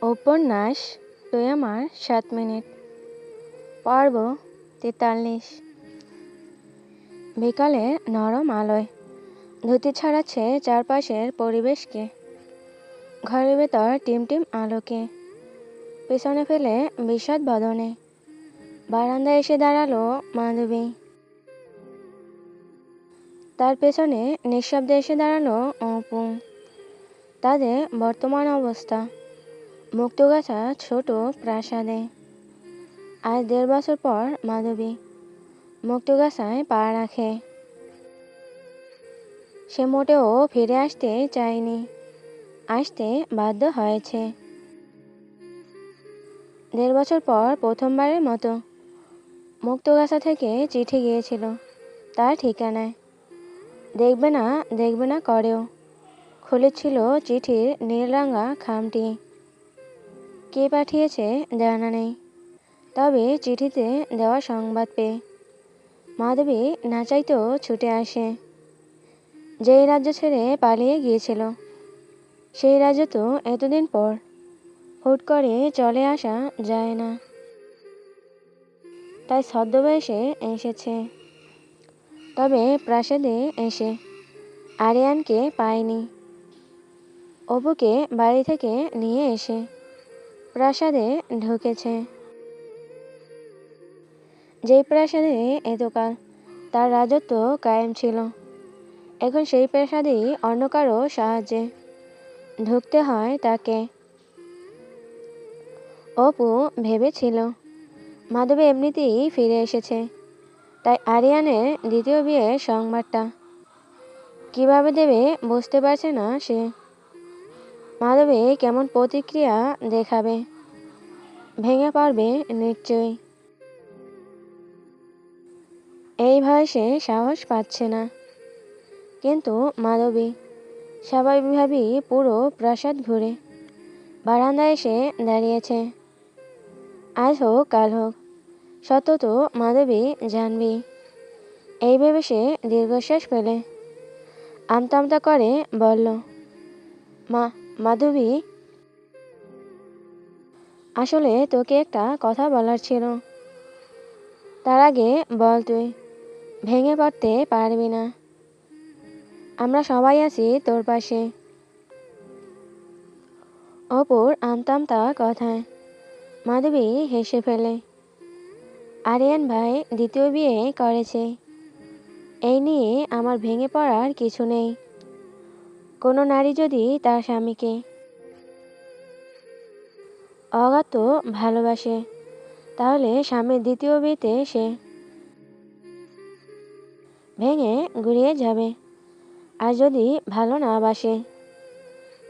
উপন্যাস তুই আমার ৭ মিনিট, পর্ব ৪৩। বিকালে নরম আলোয় ধুতি ছড়াচ্ছে চারপাশের পরিবেশকে। ঘরের ভেতর টিমটিম আলোকে পেছনে ফেলে বিষাদ বদনে বারান্দায় এসে দাঁড়ালো মাধবী। তার পেছনে নিঃশব্দে এসে দাঁড়ালো অপু। তাদের বর্তমান অবস্থা মুক্তগাছা ছোট প্রাসাদে। আজ ১.৫ বছর পর মাধবী মুক্তগাছায় পা রাখে। সে মোটেও ফিরে আসতে চায়নি, আসতে বাধ্য হয়েছে। ১.৫ বছর পর প্রথমবারের মতো মুক্তগাছা থেকে চিঠি গিয়েছিল তার ঠিকানায়। দেখবে না করেও খুলেছিল চিঠির নীলরাঙা খামটি। কে পাঠিয়েছে জানা নেই, তবে চিঠিতে দেওয়া সংবাদ পেয়ে মাধবী না চাইতেও ছুটে আসে। যেই রাজ্য ছেড়ে পালিয়ে গিয়েছিল সেই রাজ্য তো এতদিন পর হুট করে চলে আসা যায় না, তাই ছদ্মবেশে এসেছে। তবে প্রাসাদে এসে আরিয়ানকে পায়নি। অপুকে বাড়ি থেকে নিয়ে এসে প্রাসাদে ঢুকেছে। যেই প্রাসাদে এতকাল তার রাজত্ব কায়েম ছিল, এখন সেই প্রাসাদেই অন্য কারো সাহায্যে ঢুকতে হয় তাকে। অপু ভেবেছিল মাধবী এমনিতেই ফিরে এসেছে, তাই আরিয়ানের দ্বিতীয় বিয়ের সংবাদটা কিভাবে দেবে বুঝতে পারছে না সে। মাধবী কেমন প্রতিক্রিয়া দেখাবে, ভেঙে পড়বে নিশ্চয়ই। এই ভয়ে সে সাহস পাচ্ছে না। কিন্তু মাধবী স্বাভাবিকভাবেই পুরো প্রাসাদ ঘুরে বারান্দায় এসে দাঁড়িয়েছে। আজ হোক কাল হোক সত্য তো মাধবী জানবি, এই ভেবে সে দীর্ঘশ্বাস ফেলে আমতা আমতা করে বলল, মাধবী, আসলে তোকে একটা কথা বলার ছিল। তার আগে বল, তুই ভেঙে পড়তে পারবি না। আমরা সবাই আছি তোর পাশে। অপুর আমতা আমতা কথায় মাধবী হেসে ফেলে। আরিয়ান ভাই দ্বিতীয় বিয়ে করেছে, এই নিয়ে আমার ভেঙে পড়ার কিছু নেই। কোনো নারী যদি তার স্বামীকে অগাধ ভালোবাসে, তাহলে স্বামীর দ্বিতীয় বিয়েতে সে ভেঙে গুড়িয়ে যাবে। আর যদি ভালো না বাসে,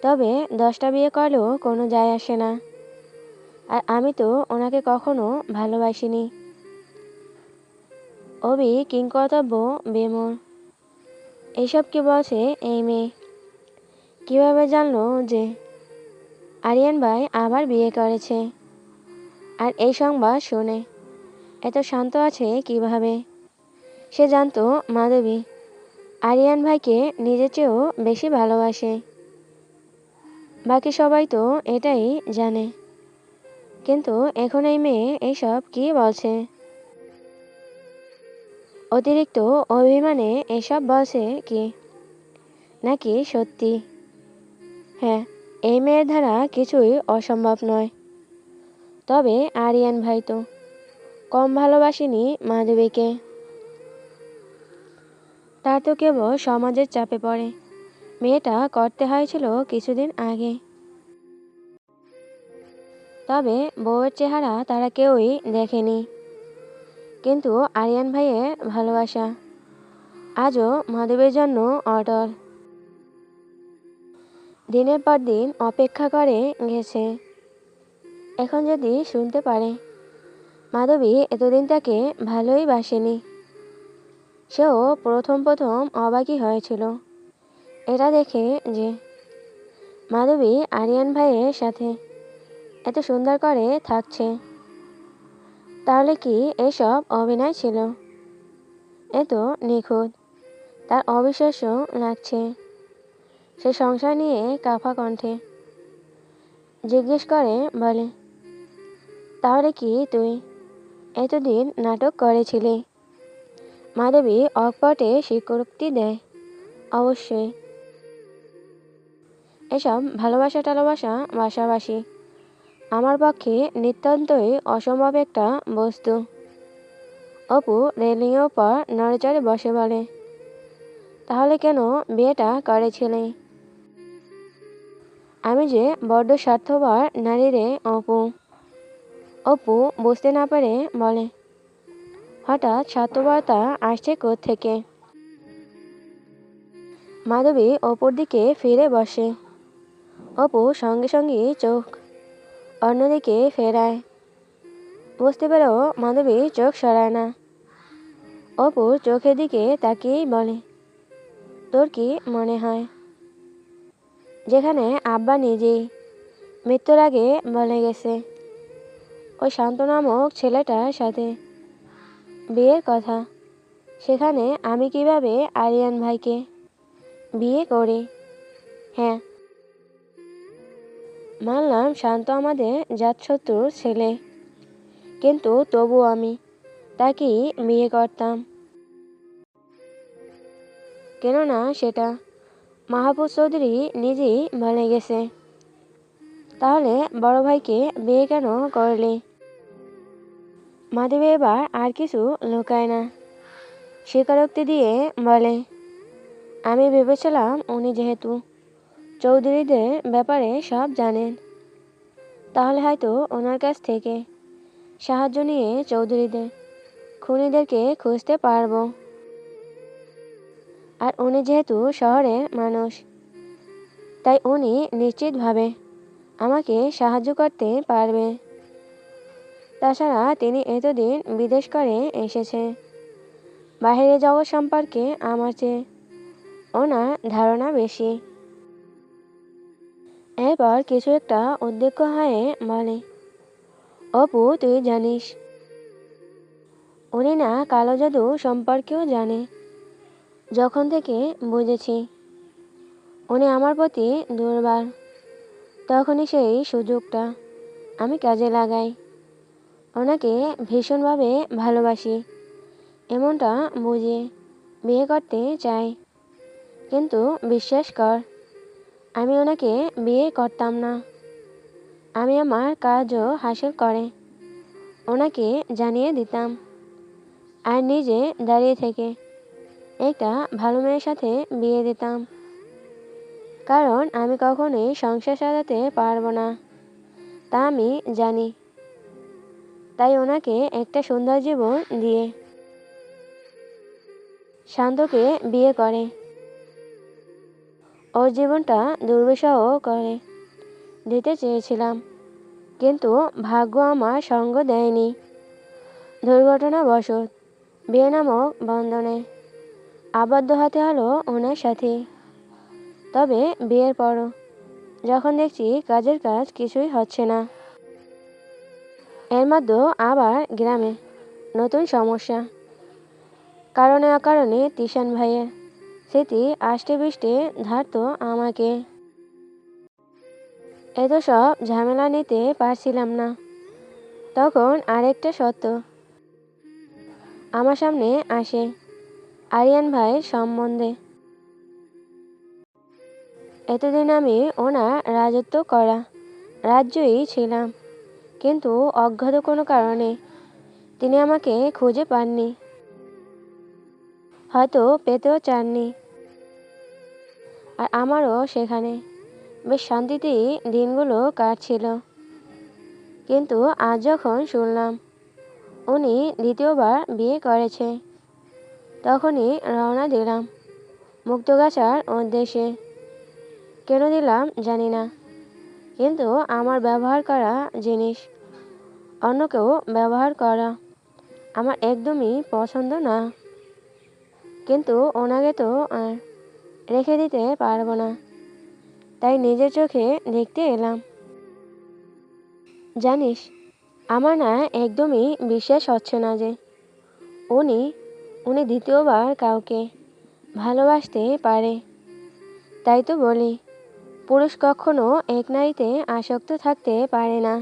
তবে 10টা বিয়ে করলেও কোনো যায় আসে না। আর আমি তো ওনাকে কখনো ভালোবাসিনি। অবি কিংকর্তব্য বেমোর। এইসব কি বলছে এই মেয়ে? কিভাবে জানলো যে আরিয়ান ভাই আবার বিয়ে করেছে? আর এই সংবাদ শুনে এত শান্ত আছে কিভাবে? সে জানতো মাধবী আরিয়ান ভাইকে নিজের চেয়েও বেশি ভালোবাসে। বাকি সবাই তো এটাই জানে, কিন্তু এখন এই মেয়ে এইসব কি বলছে? অতিরিক্ত অভিমানে এসব বলছে কি, নাকি সত্যি? হ্যাঁ, এই মেয়ের দ্বারা কিছুই অসম্ভব নয়। তবে আরিয়ান ভাই তো কম ভালোবাসেনি মাধবীকে। তার তো কেবল সমাজের চাপে পড়ে মেয়েটা করতে হয়েছিল কিছুদিন আগে। তবে বউয়ের চেহারা তারা কেউই দেখেনি, কিন্তু আরিয়ান ভাইয়ের ভালোবাসা আজও মাধবীর জন্য অটল। দিনের পর দিন অপেক্ষা করে গেছে, এখন যদি শুনতে পারে মাধবী এতদিন তাকে ভালোই বাসেনি। সেও প্রথম অবাকই হয়েছিল এটা দেখে যে মাধবী আরিয়ান ভাইয়ের সাথে এত সুন্দর করে থাকছে। তাহলে কি এসব অভিনয় ছিল? এত নিখুঁত, তার অবিশ্বাস্য লাগছে। সে সংসার নিয়ে কাঁপা কণ্ঠে জিজ্ঞেস করে বলে, তাহলে কি তুই এতদিন নাটক করেছিলি? মাধবী অকপটে স্বীকারোক্তি দেয়, অবশ্যই। এসব ভালোবাসা টালোবাসা বাসাবাসি আমার পক্ষে নিতান্তই অসম্ভব একটা বস্তু। অপু রেলিংয়ের ওপর নড়েচড়ে বসে বলে, তাহলে কেন বিয়েটা করেছিলে? আমি যে বড্ড স্বার্থপর নারী রে অপু। অপু বুঝতে না পেরে বলে, হঠাৎ স্বার্থপরতা আসছে কোত্থেকে? মাধবী অপুর দিকে ফিরে বসে। অপু সঙ্গে সঙ্গে চোখ অন্যদিকে ফেরায়। বুঝতে পেরেও মাধবী চোখ সরায় না। অপুর চোখের দিকে তাকিয়েই বলে, তোর কি মনে হয় যেখানে আব্বা নিজেই মৃত্যুর আগে বলে গেছে ওই শান্ত নামক ছেলেটার সাথে বিয়ের কথা, সেখানে আমি কিভাবে আরিয়ান ভাইকে বিয়ে করি? হ্যাঁ, মানলাম শান্ত আমাদের জাতশত্রুর ছেলে, কিন্তু তবু আমি তাকেই বিয়ে করতাম। কেননা সেটা মাহবুব চৌধুরী নিজেই বলে গেছে। তাহলে বড় ভাইকে বিয়ে কেন করলি? মাধবী এবার আর কিছু লুকায় না, স্বীকারোক্তি দিয়ে বলে, আমি ভেবেছিলাম উনি যেহেতু চৌধুরীদের ব্যাপারে সব জানেন, তাহলে হয়তো ওনার কাছ থেকে সাহায্য নিয়ে চৌধুরীদের খুনিদেরকে খুঁজতে পারবো। আর উনি যেহেতু শহরের মানুষ, তাই উনি নিশ্চিতভাবে আমাকে সাহায্য করতে পারবে। তাছাড়া তিনি এতদিন বিদেশ করে এসেছে, বাহিরের জগৎ সম্পর্কে আমার চেয়ে ওনার ধারণা বেশি। এরপর কিছু একটা উদ্বিগ্ন হয়ে বলে, অপু তুই জানিস উনি না কালো জাদু সম্পর্কেও জানে। যখন থেকে বুঝেছি উনি আমার প্রতি দুর্বল, তখনই সেই সুযোগটা আমি কাজে লাগাই। ওনাকে ভীষণভাবে ভালোবাসি এমনটা বুঝিয়ে বিয়ে করতে চাই। কিন্তু বিশ্বাস কর, আমি ওনাকে বিয়ে করতাম না। আমি আমার কাজও হাসিল করে ওনাকে জানিয়ে দিতাম, আর নিজে দাঁড়িয়ে থেকে একটা ভালো মেয়ের সাথে বিয়ে দিতাম। কারণ আমি কখনোই সংসার সাজাতে পারবো না, তা আমি জানি। তাই ওনাকে একটা সুন্দর জীবন দিয়ে শান্তকে বিয়ে করে ওর জীবনটা দুর্বিষহ করে দিতে চেয়েছিলাম, কিন্তু ভাগ্য আমার সঙ্গ দেয়নি। দুর্ঘটনাবশত বিয়ে নামক বন্ধনে আবদ্ধ হতে হলো ওনার সাথে। তবে বিয়ের পরও যখন দেখছি কাজের কাজ কিছুই হচ্ছে না, এর মধ্যে আবার গ্রামে নতুন সমস্যা। কারণে অকারণে তিশান ভাইয়ের স্মৃতি আষ্টে বৃষ্টে ধারত আমাকে। এত সব ঝামেলা নিতে পারছিলাম না। তখন আরেকটা সত্য আমার সামনে আসে, আরিয়ান ভাইয়ের সম্বন্ধে। এতদিন আমি ওনার রাজত্ব করা রাজ্যই ছিলাম, কিন্তু অজ্ঞাত কোনো কারণে তিনি আমাকে খুঁজে পাননি, হয়তো পেতেও চাননি। আর আমারও সেখানে বেশ শান্তিতেই দিনগুলো কাটছিল। কিন্তু আজ যখন শুনলাম উনি দ্বিতীয়বার বিয়ে করেছে, তখনই রওনা দিলাম মুক্তগাছার উদ্দেশ্যে। কেন দিলাম জানি না, কিন্তু আমার ব্যবহার করা জিনিস অন্য কেউ ব্যবহার করা আমার একদমই পছন্দ না। কিন্তু ওনাকে তো আর রেখে দিতে পারবো না, তাই নিজের চোখে দেখতে এলাম। জানিস, আমার না একদমই বিশ্বাস হচ্ছে না যে উনি উনি দ্বিতীয়বার কাউকে ভালোবাসতে পারে। তাই তো বলি, পুরুষ কখনো এক নারীতে আসক্ত থাকতে পারে না।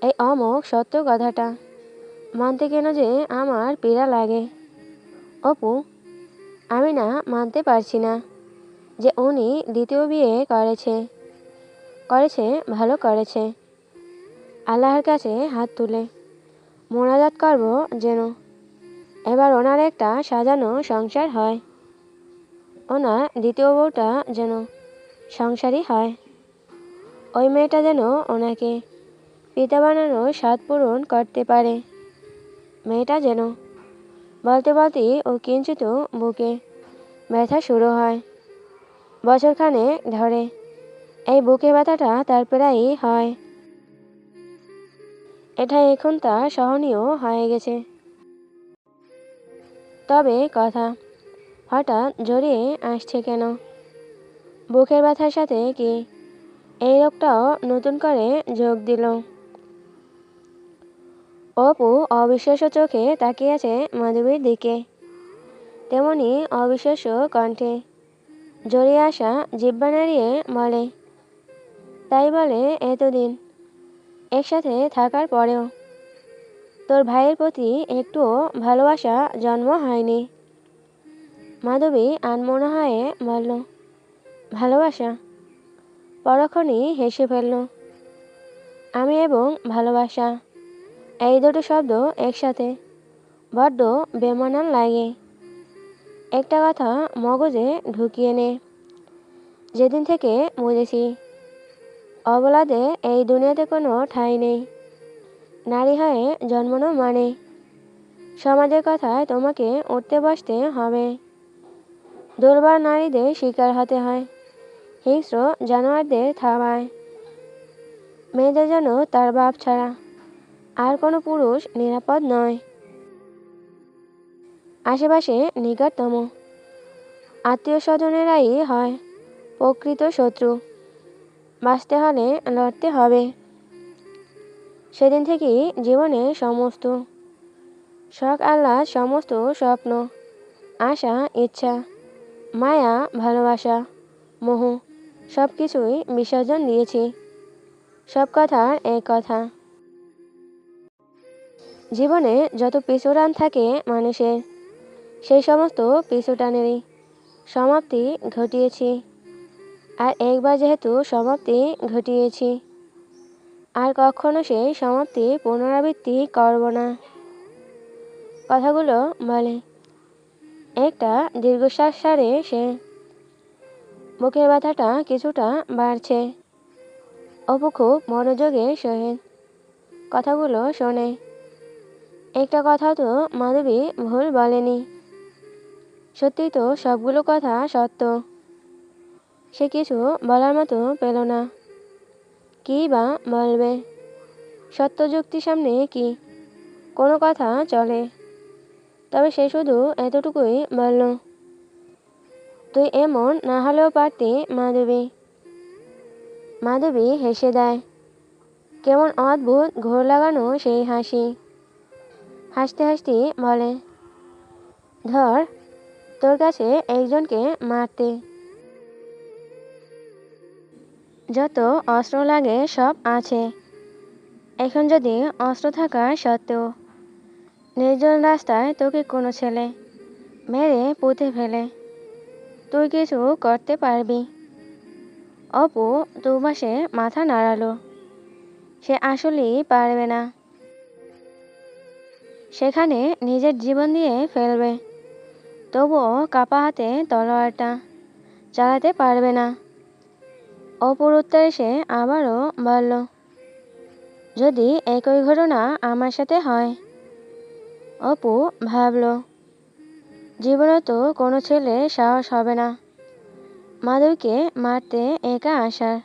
এই অমোঘ সত্য কথাটা মানতে কেন যে আমার পীড়া লাগে। অপু, আমি না মানতে পারছি না যে উনি দ্বিতীয় বিয়ে করেছে, ভালো করেছে। আল্লাহর কাছে হাত তুলে মোনাজাত করব যেন এবার ওনার একটা সাজানো সংসার হয়, ওনার দ্বিতীয় বউটা যেন সংসারী হয়। ওই মেয়েটা যেন ওনাকে পিতা বানানোর স্বাদ পূরণ করতে পারে। মেয়েটা যেন বলতে বলতেই ও কিঞ্চিত বুকে ব্যথা শুরু হয়। বছরখানেক ধরে এই বুকে ব্যথাটা তার প্রায়ই হয়। এটা এখন তার সহনীয় হয়ে গেছে। তবে কথা হঠাৎ জড়িয়ে আসছে কেন? বুকের ব্যথার সাথে কি এই রোগটাও নতুন করে যোগ দিল? অপু অবিশ্বাস্য চোখে তাকিয়ে আছে মাধবীর দিকে। তেমনি অবিশ্বাস্য কণ্ঠে জড়িয়ে আসা জিহ্বা নাড়িয়ে বলে, তাই বলে এতদিন একসাথে থাকার পরেও তোর ভাইয়ের প্রতি একটুও ভালোবাসা জন্ম হয়নি? মাধবী আনমনা হয়ে বলল, ভালোবাসা? পরক্ষণেই হেসে ফেলল। আমি এবং ভালোবাসা এই দুটো শব্দ একসাথে বড্ড বেমানান লাগে। একটা কথা মগজে ঢুকিয়ে নে। যেদিন থেকে বুঝেছি অবলাদের এই দুনিয়াতে কোনো ঠাঁই নেই, নারী হয়ে জন্মানো মানে সমাজের কথায় তোমাকে উঠতে বসতে হবে, দুর্বল নারীদের শিকার হতে হয় হিংস্র জানোয়ারদের থাবায়। মেয়েদের জন্য তার বাপ ছাড়া আর কোনো পুরুষ নিরাপদ নয়। আশেপাশে নিকটতম আত্মীয় স্বজনেরাই হয় প্রকৃত শত্রু। বাঁচতে হলে লড়তে হবে। সেদিন থেকেই জীবনের সমস্ত শখ আহ্লাদ, সমস্ত স্বপ্ন, আশা, ইচ্ছা, মায়া, ভালোবাসা, মোহ সব কিছুই বিসর্জন দিয়েছি। সব কথার এক কথা, জীবনে যত পিছুটান থাকে মানুষের, সেই সমস্ত পিছুটানেরই সমাপ্তি ঘটিয়েছি। আর একবার যেহেতু সমাপ্তি ঘটিয়েছি, আর কখনো সেই সমাপ্তি পুনরাবৃত্তি করব না। কথাগুলো বলে একটা দীর্ঘশ্বাস সারে সে। বুকের ব্যথাটা কিছুটা বাড়ছে। অপু খুব মনোযোগে সহিত কথাগুলো শোনে। একটা কথা তো মাধবী ভুল বলেনি। সত্যি তো সবগুলো কথা সত্য। সে কিছু বলার মতো পেল না। কি বা বলবে? সত্য যুক্তি সামনে কি কোনো কথা চলে? তবে সে শুধু এতটুকুই বলল, তুই এমন না হলেও পারতি মাধবী। মাধবী হেসে দেয়, কেমন অদ্ভুত ঘোর লাগানো সেই হাসি। হাসতে হাসতে বলে, ধর, তোর কাছে একজনকে মারতে যত অস্ত্র লাগে সব আছে। এখন যদি অস্ত্র থাকা সত্ত্বেও নির্জন রাস্তায় তোকে কোনো ছেলে মেরে পুঁতে ফেলে, তুই কিছু করতে পারবি? অপু দুপাশে মাথা নাড়ালো। সে আসলেই পারবে না। সেখানে নিজের জীবন দিয়ে ফেলবে, তবুও কাপা হাতে তলোয়ারটা চালাতে পারবে না। অপুর উত্তরে সে আবারও বলল, যদি একই ঘটনা আমার সাথে হয়? অপু ভাবল, জীবনে তো কোনো ছেলে সাহস হবে না মাধবীকে মারতে একা আসার।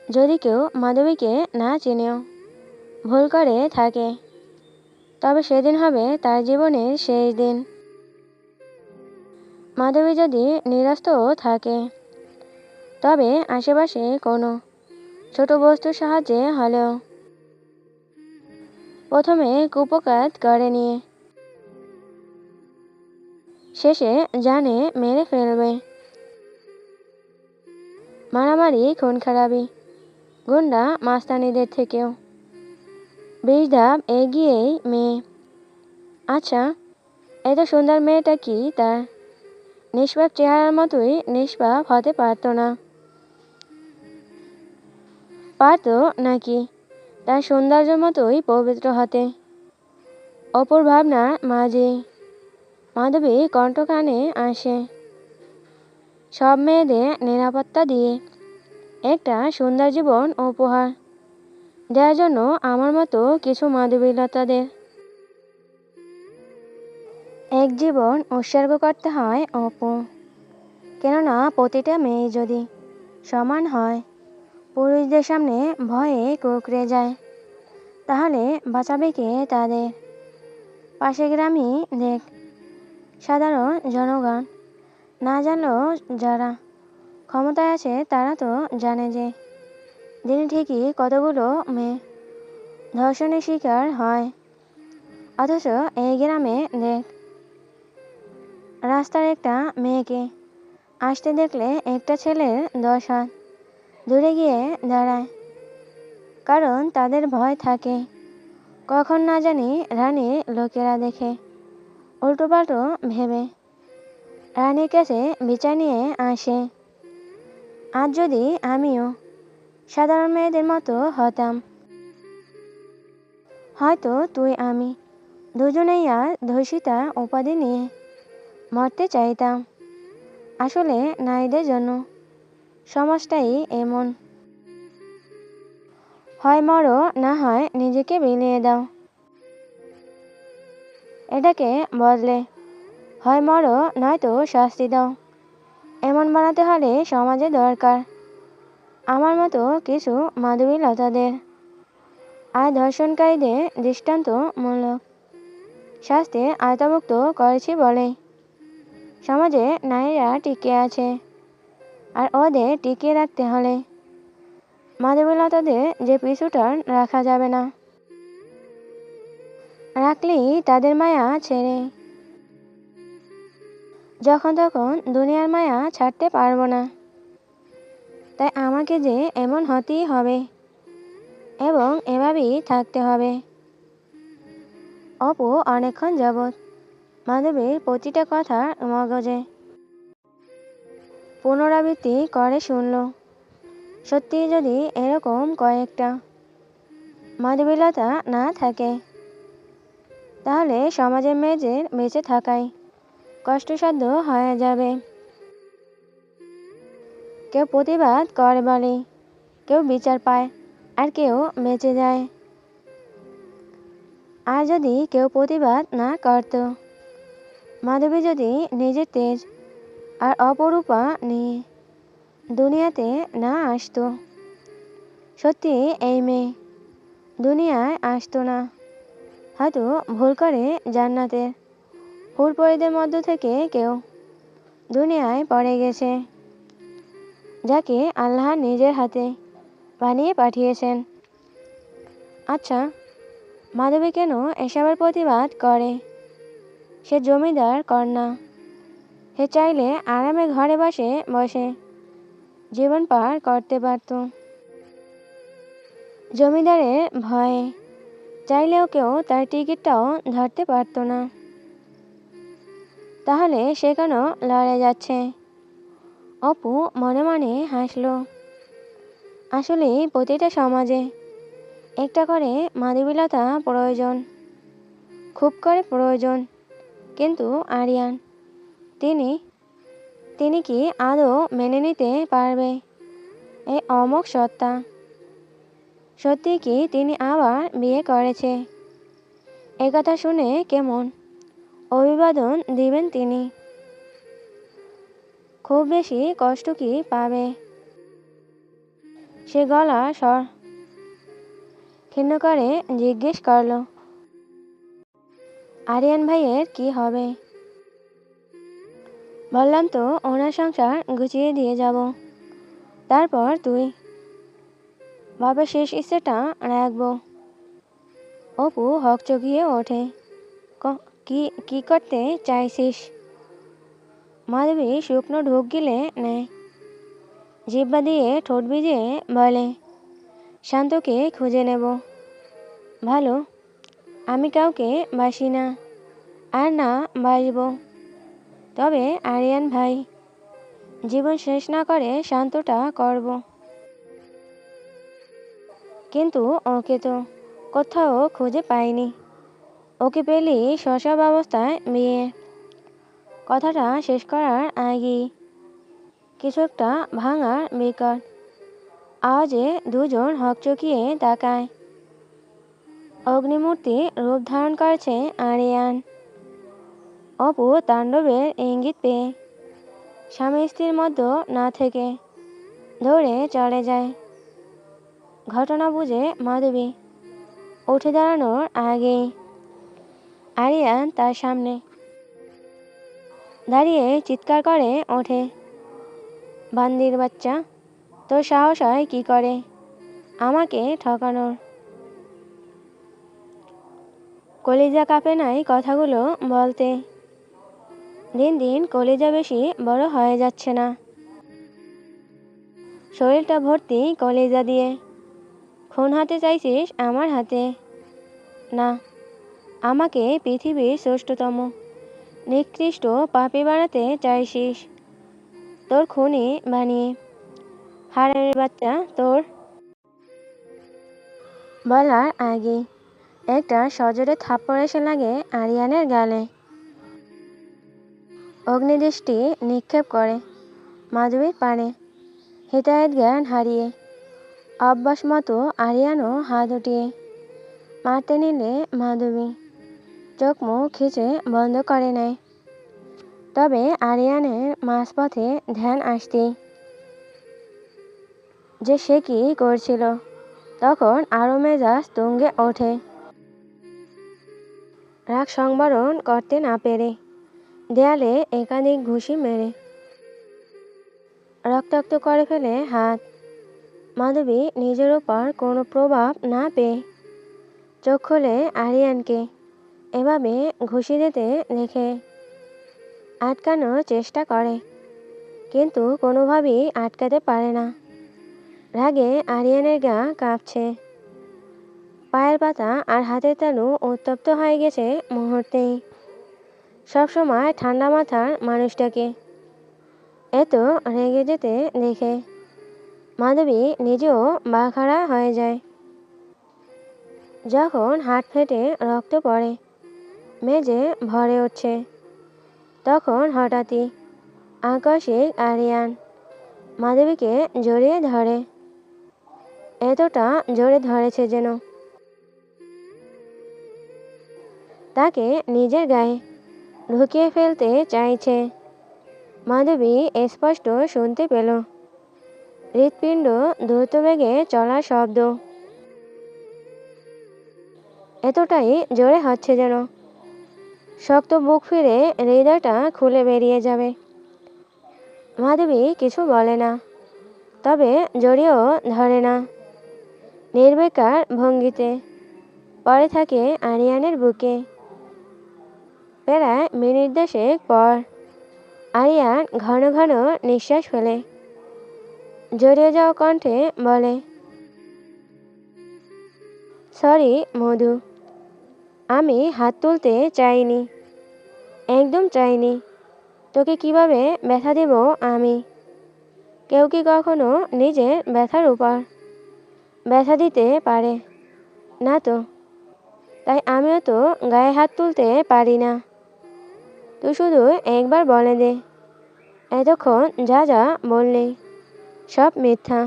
যদি কেউ মাধবীকে না চিনেও ভুল করে থাকে, তবে সেদিন হবে তার জীবনের শেষ দিন। মাধবী যদি নিরস্ত্রও থাকে, তবে আশেপাশে কোনো ছোট বস্তুর সাহায্যে হলেও প্রথমে কুপকাত করে নিয়ে শেষে জানে মেরে ফেলবে। মারামারি, খুন খারাপি, গুন্ডা মাস্তানিদের থেকেও 20 ধাপ এগিয়েই মেয়ে। আচ্ছা, এত সুন্দর মেয়েটা কি তার নিষ্পাপ চেহারার মতোই নিষ্পাপ হতে পারত না? পারত নাকি তার সৌন্দর্যের মতোই পবিত্র হতে? অপর ভাবনার মাঝে মাধবী কণ্ঠ কানে আসে। সব মেয়েদের নিরাপত্তা দিয়ে একটা সুন্দর জীবন উপহার দেওয়ার জন্য আমার মতো কিছু মাধবীলতাদের এক জীবন উৎসর্গ করতে হয় অপু। কেননা প্রতিটা মেয়ে যদি সমান হয়, পুরুষদের সামনে ভয়ে কুঁকড়ে যায়, তাহলে বাঁচাবে কে তাদের? পাশে গ্রামই দেখ, সাধারণ জনগণ না জানলেও যারা ক্ষমতায় আছে তারা তো জানে যে দিনে ঠিকই কতগুলো মেয়ে ধর্ষণের শিকার হয়। অথচ এই গ্রামে দেখ, রাস্তার একটা মেয়েকে আসতে দেখলে একটা ছেলের 10 হাত দূরে গিয়ে দাঁড়ায়, কারণ তাদের ভয় থাকে কখন না জানি রানীর লোকেরা দেখে উল্টোপাল্টো ভেবে রানীর কাছে বিচার নিয়ে আসে। আজ যদি আমিও সাধারণ মেয়েদের মতো হতাম, হয়তো তুই আমি দুজনেই আর ধর্ষিতা উপাধি নিয়ে মরতে চাইতাম। আসলে নারীদের জন্য সমাজটাই এমন, হয় মরো না হয় নিজেকে বিলিয়ে দাও। এটাকে বদলে হয় মরো নয়তো শাস্তি দাও, এমন বানাতে হলে সমাজে দরকার আমার মতো কিছু মাধবীলতাদের, আর ধর্ষণকারীদের দৃষ্টান্তমূলক শাস্তির আওতাভুক্ত করেছি বলে সমাজে নারীরা টিকে আছে। আর ওদের টিকিয়ে রাখতে হলে মাধবীলতাদের যে পিছুটান রাখা যাবে না। রাখলেই তাদের মায়া ছেড়ে যখন তখন দুনিয়ার মায়া ছাড়তে পারবো না। তাই আমাকে যে এমন হতেই হবে এবং এভাবেই থাকতে হবে। অপু অনেকক্ষণ যাবৎ মাধবীর প্রতিটা কথা মগজে পুনরাবৃত্তি করে শুনল। সত্যি যদি এরকম কয়েকটা মাধবীলতা না থাকে, তাহলে সমাজের মেয়েদের বেঁচে থাকাই কষ্টসাধ্য হয়ে যাবে। কেউ প্রতিবাদ করে বলে, কেউ বিচার পায়, আর কেউ বেঁচে যায়। আর যদি কেউ প্রতিবাদ না করত, মাধবী যদি নিজের তেজ আর অপরূপা নিয়ে দুনিয়াতে না আসতো, সত্যি এই মেয়ে দুনিয়ায় আসতো না। হয়তো ভুল করে জান্নাতের হুরপরিদের মধ্য থেকে কেউ দুনিয়ায় পড়ে গেছে, যাকে আল্লাহ নিজের হাতে বানিয়ে পাঠিয়েছেন। আচ্ছা, মাধবী কেন এসবের প্রতিবাদ করে? সে জমিদার কন্যা, সে চাইলে আরামে ঘরে বসে বসে জীবন পার করতে পারত। জমিদারের ভয়ে চাইলেও কেউ তার টিকিটটাও ধরতে পারত না। তাহলে সে কেন লড়ে যাচ্ছে? অপু মনে মনে হাসল। আসলে প্রতিটা সমাজে একটা করে মাধবীলতা প্রয়োজন, খুব করে প্রয়োজন। কিন্তু আরিয়ান, তিনি কি আদৌ মেনে নিতে পারবে এই অমোঘ সত্তা? সত্যি কি তিনি আবার বিয়ে করেছে? একথা শুনে কেমন অভিবাদন দিবেন তিনি? খুব বেশি কষ্ট কি পাবে? সে গলা স্বর ক্ষীণ করে জিজ্ঞেস করল, আরিয়ান ভাইয়ের কি হবে? বললাম তো ওনার সংসার গুছিয়ে দিয়ে যাব, তারপর তুই বাবার শেষ ইচ্ছেটা রাখবো। অপু হকচকিয়ে ওঠে। কি করতে চাইছিস? মাধবী শুকনো ঢোক গিলে নেয়। জিহ্বা দিয়ে ঠোঁট ভিজিয়ে বলে, শান্তকে খুঁজে নেব। ভালো, আমি কাউকে বাসি না, আর না বাসব। তবে আরিয়ান ভাই, জীবন শেষ না করে শান্তটা করব। কিন্তু ওকে তো কোথাও খুঁজে পাইনি। ওকে পেলি শশব অবস্থায় বিয়ে। কথাটা শেষ করার আগেই কিছু একটা ভাঙার বিকট আওয়াজে দুজন হকচকিয়ে তাকায়। অগ্নিমূর্তি রূপ ধারণ করেছে আরিয়ান। অপু তাণ্ডবের ইঙ্গিত পেয়ে স্বামী স্ত্রীর মধ্যে না থেকে দৌড়ে চলে যায়। ঘটনা বুঝে মাধবী উঠে দাঁড়ানোর আগেই আরিয়ান তার সামনে দাঁড়িয়ে চিৎকার করে ওঠে, বান্দির বাচ্চা, তোর সাহস হয় কি করে আমাকে ঠকানোর? কলিজা কাঁপে নাই কথাগুলো বলতে। দিন দিন কলিজা বেশি বড় হয়ে যাচ্ছে না? শরীরটা ভর্তি কলিজা দিয়ে খুন হাতে চাইছিস আমার হাতে? না, আমাকে পৃথিবীর শ্রেষ্ঠতম নিকৃষ্ট পাপী বানাতে চাইছিস তোর খুনি বানিয়ে। হারামির বাচ্চা তোর। বলার আগে একটা সজোরে থাপ্পড় এসে লাগে আরিয়ানের গালে। অগ্নিদৃষ্টি নিক্ষেপ করে মাধবীর পানে। হিতাহিত জ্ঞান হারিয়ে অভ্যাস মতো আরিয়ানও হাত উঠিয়ে মারতে নিলে মাধবী চোখ মুখ খিচে বন্ধ করে নেয়। তবে আরিয়ানের মাঝপথে ধ্যান আসতেই যে সে কি করছিল, তখন আরও মেজাজ তুঙ্গে ওঠে। রাগ সংবরণ করতে না পেরে দেয়ালে একাধিক ঘুষি মেরে রক্তাক্ত করে ফেলে হাত। মাধবী নিজের উপর কোনো প্রভাব না পেয়ে চোখ খুলে আরিয়ানকে এভাবে ঘুষি দিতে দেখে আটকানোর চেষ্টা করে, কিন্তু কোনোভাবেই আটকাতে পারে না। রাগে আরিয়ানের গা কাঁপছে, পায়ের পাতা আর হাতের তালু উত্তপ্ত হয়ে গেছে মুহূর্তেই। সবসময় ঠান্ডা মাথার মানুষটাকে এত রেগে যেতে দেখে মাধবী নিজেও বাঁকহারা হয়ে যায়। যখন হাত ফেটে রক্ত পড়ে মেঝে ভরে উঠছে, তখন হঠাৎই আকস্মিক আরিয়ান মাধবীকে জড়িয়ে ধরে। এতটা জোরে ধরেছে যেন তাকে নিজের গায়ে ঢুকিয়ে ফেলতে চাইছে। মাধবী স্পষ্ট শুনতে পেল হৃৎপিণ্ড দ্রুত বেগে চলার শব্দ। এতটাই জোরে হচ্ছে যেন শক্ত বুক ফিরে হৃদয়টা খুলে বেরিয়ে যাবে। মাধবী কিছু বলে না, তবে জড়িয়েও ধরে না। নির্বিকার ভঙ্গিতে পড়ে থাকে আরিয়ানের বুকে। প্রায় মিনিট 10 পর আরিয়ান ঘন ঘন নিঃশ্বাস ফেলে জড়িয়ে যাওয়া কণ্ঠে বলে, সরি মধু, আমি হাত তুলতে চাইনি, একদম চাইনি। তোকে কিভাবে ব্যথা দেব আমি? কেউ কি কখনো নিজের ব্যথার উপর ব্যথা দিতে পারে না তো? তাই আমিও তো গায়ে হাত তুলতে পারি না। তুই শুধু একবার বলে দে, এতক্ষণ যা যা বললি সব মিথ্যা।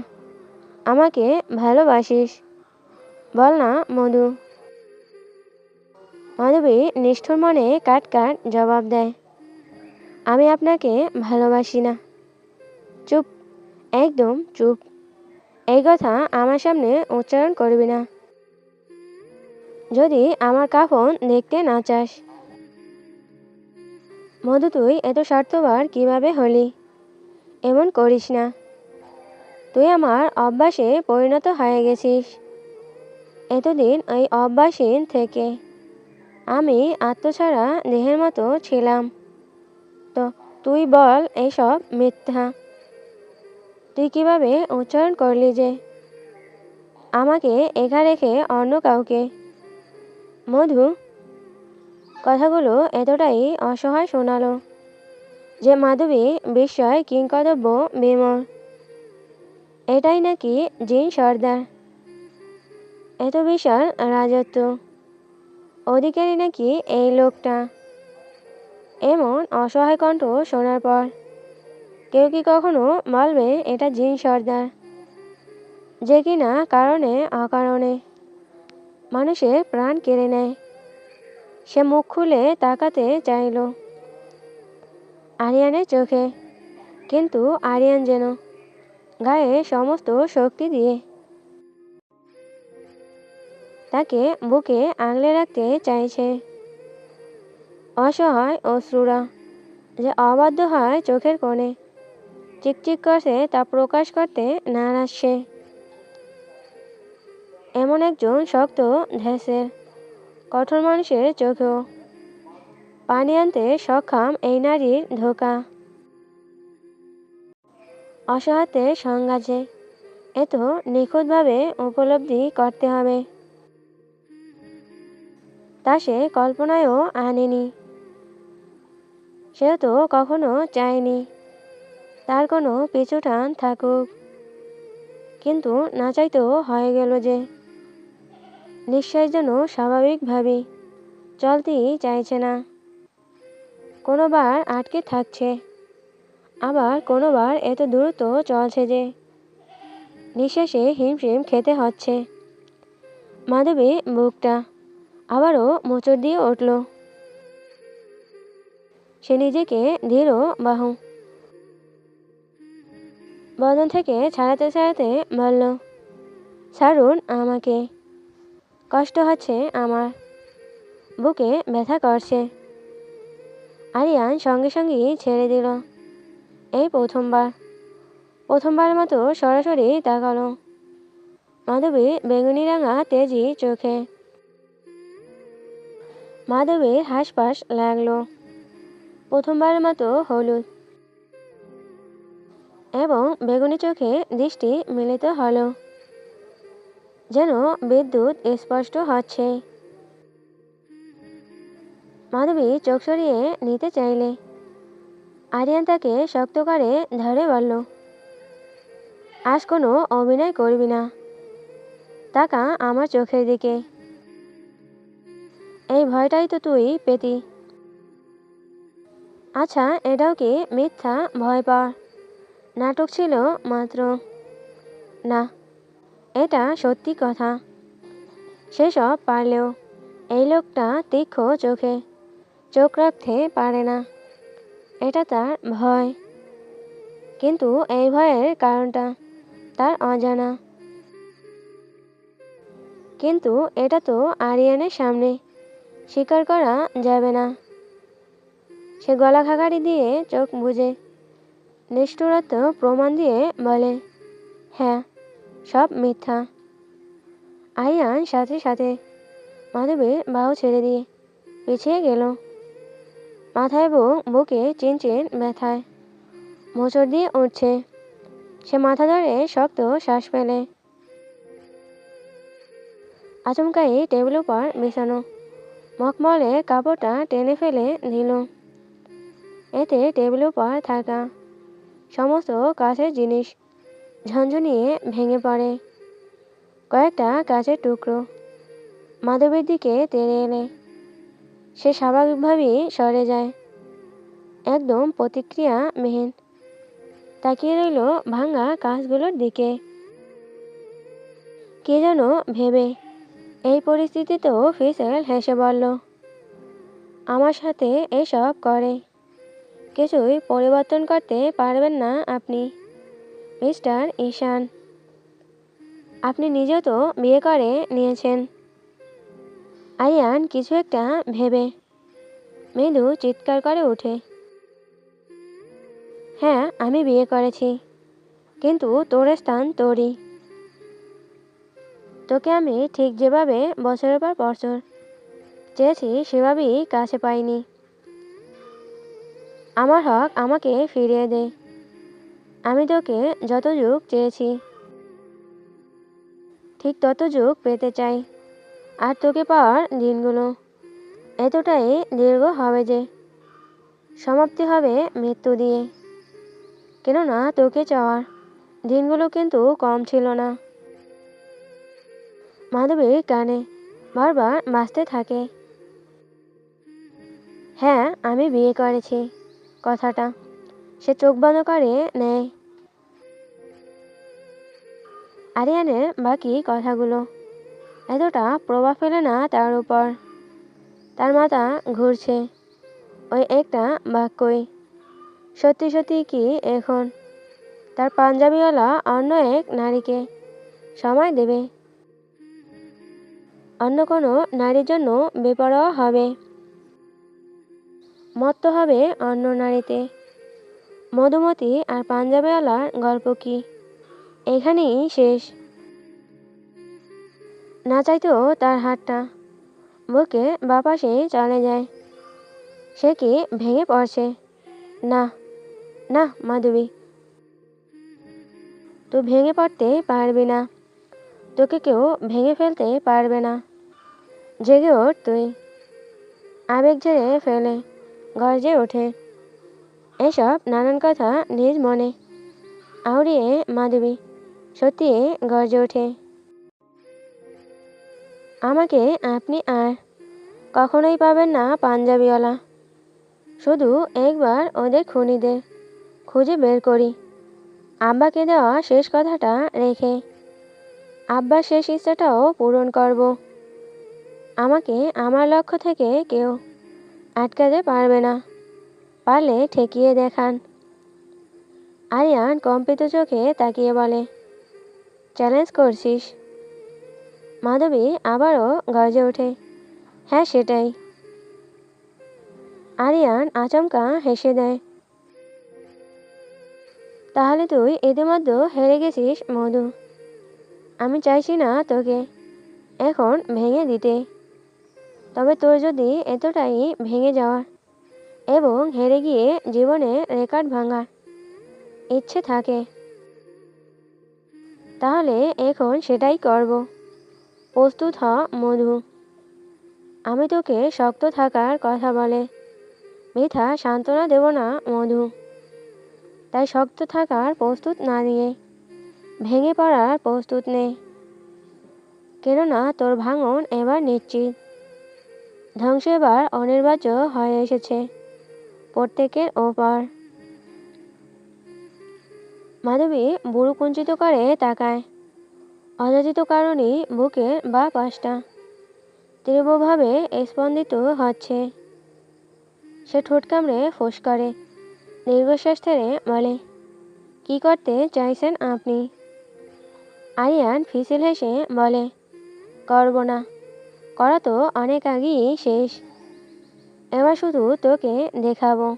আমাকে ভালোবাসিস? বল না মধু। মাধবী নিষ্ঠুর মনে কাট কাট জবাব দেয়, আমি আপনাকে ভালোবাসি না। চুপ, একদম চুপ। এই কথা আমার সামনে উচ্চারণ করবি না যদি আমার কাফন দেখতে না চাস। মধু, তুই এত স্বার্থপর কিভাবে হলি? এমন করিস না। তুই আমার অভ্যাসে পরিণত হয়ে গেছিস। এতদিন এই অভ্যাসহীন থেকে আমি আত্মছাড়া দেহের মতো ছিলাম। তো তুই বল এইসব মিথ্যা। তুই কিভাবে উচ্চারণ করলি যে আমাকে একা রেখে অন্য কাউকে? মধু কথাগুলো এতটাই অসহায় শোনালো যে মাধবী বিস্ময় কিংকর্তব্য বিমর। এটাই নাকি জিন সর্দার? এত বিশাল রাজত্ব অধিকারী নাকি এই লোকটা? এমন অসহায় কণ্ঠ শোনার পর কেউ কি কখনো বলবে এটা জিন সর্দার, যে কিনা কারণে অকারণে মানুষের প্রাণ কেড়ে নেয়? সে মুখ খুলে তাকাতে চাইল আরিয়ানের চোখে, কিন্তু আরিয়ান যেন গায়ে সমস্ত শক্তি দিয়ে তাকে বুকে আগলে রাখতে চাইছে। অসহায় অশ্রুরা যে অবাধ্য হয় চোখের কোণে চিকচিক করছে তা প্রকাশ করতে নারাজ সে। এমন একজন শক্ত ধ্যাসের কঠোর মানুষের চোখেও পানি আনতে সক্ষম এই নারীর ধোঁকা। অসহায়ত্বের সংজ্ঞা যে এত নিখুঁতভাবে উপলব্ধি করতে হবে তা সে কল্পনায়ও আনেনি। সেও তো কখনো চায়নি তার কোনো পিছুটান থাকুক, কিন্তু না চাইতেও হয়ে গেল যে। নিশ্চয় যেন স্বাভাবিকভাবেই চলতেই চাইছে না, কোনোবার আটকে থাকছে, আবার কোনোবার এত দ্রুত চলছে যে নিঃশ্বাসে হিমশিম খেতে হচ্ছে। মাধবী বুকটা আবারও মোচড় দিয়ে উঠল। সে নিজেকে দৃঢ় বাহু বদন থেকে ছাড়াতে ছাড়াতে বলল, ছাড়ুন আমাকে, কষ্ট হচ্ছে আমার, বুকে ব্যথা করছে। আরিয়ান সঙ্গে সঙ্গেই ছেড়ে দিল। এই প্রথমবারের মতো সরাসরি তাকালো মাধবী বেগুনি রাঙা তেজি চোখে। মাধবীর হাসপাস লাগলো, প্রথমবারের মতো হলুদ এবং বেগুনি চোখে দৃষ্টি মিলিত হলো, যেন বিদ্যুৎ স্পষ্ট হচ্ছে। মাধবী চোখ সরিয়ে নিতে চাইলে আরিয়ান তাকে শক্ত করে ধরে বলল, আজ কোনো অভিনয় করবি না, তাকা আমার চোখের দিকে। এই ভয়টাই তো তুই পেতি। আচ্ছা, এটাও কি মিথ্যা ভয় পাওয়ার নাটক ছিল মাত্র? না, এটা সত্যি কথা। সেসব পারলেও এই লোকটা তীক্ষ্ণ চোখে চোখ রাখতে পারে না, এটা তার ভয়। কিন্তু এই ভয়ের কারণটা তার অজানা। কিন্তু এটা তো আরিয়ানের সামনে স্বীকার করা যাবে না। সে গলা খাকারি দিয়ে চোখ বুজে নিষ্ঠুরত্ব প্রমাণ দিয়ে বলে, হ্যাঁ, সব মিথ্যা। আরিয়ান সাথে সাথে মাধবীর বাহু ছেড়ে দিয়ে পিছিয়ে গেল। মাথায় এবং বুকে চিনচিন ব্যথায় মোচড় দিয়ে উঠছে। সে মাথা ধরে শক্ত শ্বাস ফেলে। আচমকাই টেবিল উপর বিছানো মখমলে কাপড়টা টেনে ফেলে দিল। এতে টেবিল উপর থাকা সমস্ত কাঁচের জিনিস ঝনঝনিয়ে ভেঙে পড়ে। কয়েকটা কাঁচের টুকরো মাধবীর দিকে তেড়ে এলে সে স্বাভাবিকভাবেই সরে যায়, একদম প্রতিক্রিয়াবিহীন তাকিয়ে রইল ভাঙা কাঁচগুলোর দিকে। কে যেন ভেবে এই পরিস্থিতিতেও ফিসেল হেসে বলল, আমার সাথে এসব করে কিছুই পরিবর্তন করতে পারবেন না আপনি, মিস্টার ঈশান। আপনি নিজেও তো বিয়ে করে নিয়েছেন। আরিয়ান কিছু একটা ভেবে মৃদু চিৎকার করে ওঠে, হ্যাঁ, আমি বিয়ে করেছি, কিন্তু তোর স্থান তোরই। তোকে আমি ঠিক যেভাবে বছরের পর বছর চেয়েছি সেভাবেই কাছে পাইনি। আমার হক আমাকে ফিরিয়ে দে। আমি তোকে যত যুগ চেয়েছি ঠিক তত যুগ পেতে চাই। আর তোকে পাওয়ার দিনগুলো এতটাই দীর্ঘ হবে যে সমাপ্তি হবে মৃত্যু দিয়ে। কেননা তোকে চাওয়ার দিনগুলো কিন্তু কম ছিল না। মাধবীর কানে বারবার বাজতে থাকে, হ্যাঁ আমি বিয়ে করেছি কথাটা সে চোখ বন্ধ করে নেয়। আরিয়ানের বাকি কথাগুলো এতটা প্রভাব ফেলে না তার উপর। তার মাথা ঘুরছে ওই একটা বাক্যই। সত্যি সত্যি কি এখন তার পাঞ্জাবিওয়ালা অন্য এক নারীকে সময় দেবে, অন্য কোনো নারীর জন্য বেপরোয়া হবে, মত্ত হবে অন্য নারীতে। মধুমতি আর পাঞ্জাবিওয়ালার গল্প কি এখানেই শেষ? না চাইতেও তার হাতটা বুকে বাপাসে চলে যায়। সে কি ভেঙে পড়ছে? না না মাধবী, তুই ভেঙে পড়তে পারবি না। তোকে কেউ ভেঙে ফেলতে পারবে না। জেগে ওঠ তুই। আবেগ ঝেড়ে ফেলে গর্জে ওঠে। এসব নানান কথা নিজ মনে আউড়িয়ে মাধবী সত্যি গর্জে ওঠে। আমাকে আপনি আর কখনোই পাবেন না পাঞ্জাবিওয়ালা। শুধু একবার ওদের খুনিদের খুঁজে বের করি। আব্বাকে দেওয়া শেষ কথাটা রেখে আব্বার শেষ ইচ্ছাটাও পূরণ করব। আমাকে আমার লক্ষ্য থেকে কেউ আটকাতে পারবে না। পারলে ঠেকিয়ে দেখান। আরিয়ান কম্পিত চোখে তাকিয়ে বলে, চ্যালেঞ্জ করছিস? মাধবী আবারও গর্জে ওঠে, হ্যাঁ সেটাই। আরিয়ান আচমকা হেসে দেয়, তাহলে তুই ইতিমধ্যে হেরে গেছিস মধু। আমি চাইছি না তোকে এখন ভেঙে দিতে। তবে তোর যদি এতটাই ভেঙে যাওয়ার এবং হেরে গিয়ে জীবনের রেকর্ড ভাঙার ইচ্ছে থাকে তাহলে এখন সেটাই করব। প্রস্তুত হ মধু। আমি তোকে শক্ত থাকার কথা বলে মিথ্যা সান্ত্বনা দেব না মধু। তাই শক্ত থাকার প্রস্তুত না নিয়ে ভেঙে পড়ার প্রস্তুত নে। কেননা তোর ভাঙন এবার নিশ্চিত। ধ্বংস এবার অনির্বার্য হয়ে এসেছে প্রত্যেকের ওপর। মাধবী বুড়ো কুঞ্চিত করে তাকায়। অযাচিত কারণে বুকের বা পাশটা তীব্রভাবে স্পন্দিত হচ্ছে। সে ঠোঁট কামড়ে ফোঁস করে দীর্ঘশ্বাস ছেড়ে বলে, কি করতে চাইছেন আপনি? আরিয়ান ফিসিল হেসে বলে, করব না। করা তো অনেক আগেই শেষ। এবার শুধু তোকে দেখাবো।